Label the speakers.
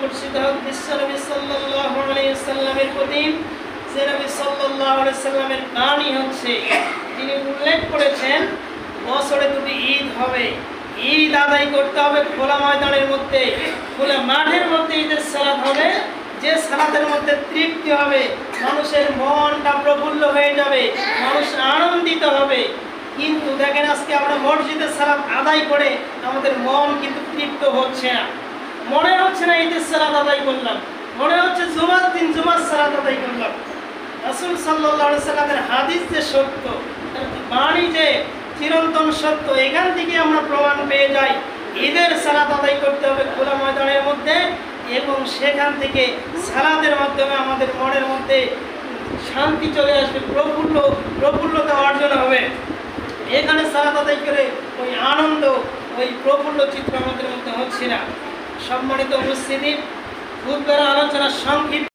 Speaker 1: বর্ষিত হোক বিশ্বনবী সাল্লাল্লাহু আলাইহি ওয়াসাল্লামের প্রতি। যে নবী সাল্লাল্লাহু আলাইহি ওয়াসাল্লামের বাণী হচ্ছে, তিনি উল্লেখ করেছেন বছরে দুটি ঈদ হবে, ঈদ আদায় করতে হবে খোলা ময়দানের মধ্যে, খোলা মাঠের মধ্যে ঈদের সালাত হবে, যে সালাতের মধ্যে তৃপ্তি হবে, মানুষের মনটা প্রফুল্ল হয়ে যাবে, মানুষ আনন্দিত হবে। কিন্তু দেখেন আজকে আমরা মসজিদের সালাত আদায় করে আমাদের মন কিন্তু তৃপ্ত হচ্ছে না, মনে হচ্ছে না ঈদের সালাত আদায় করলাম, মনে হচ্ছে জুমার দিন জুমার সালাত আদায় করলাম। রাসূল সাল্লাল্লাহু আলাইহি ওয়াসাল্লামের হাদিস যে সত্য, বাণী যে চিরন্তন সত্য, এখান থেকে আমরা প্রমাণ পেয়ে যাই ঈদের সালাত আদায় করতে হবে খোলা ময়দানের মধ্যে, এবং সেখান থেকে সালাতের মাধ্যমে আমাদের মনের মধ্যে শান্তি চলে আসবে, প্রফুল্লতা অর্জন হবে। এখানে সালাত আদায় করে ওই আনন্দ, ওই প্রফুল্ল চিত্র আমাদের মধ্যে হচ্ছে না। সম্মানিত উপস্থিতি, খুতবার আলোচনা সংক্ষিপ্ত।